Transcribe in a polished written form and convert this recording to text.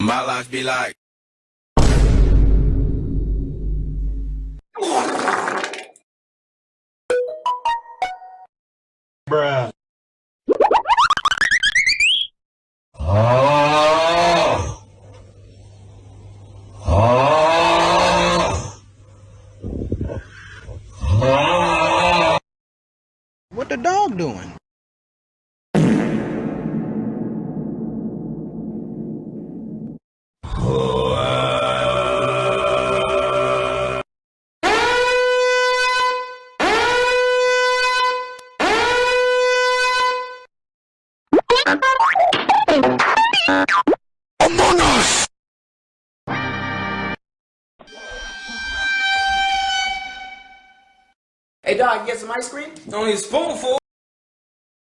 My life be like. Bruh. Oh. Oh. Oh. What the dog doing? Among Us. Hey dog, you get some ice cream? Only a spoonful.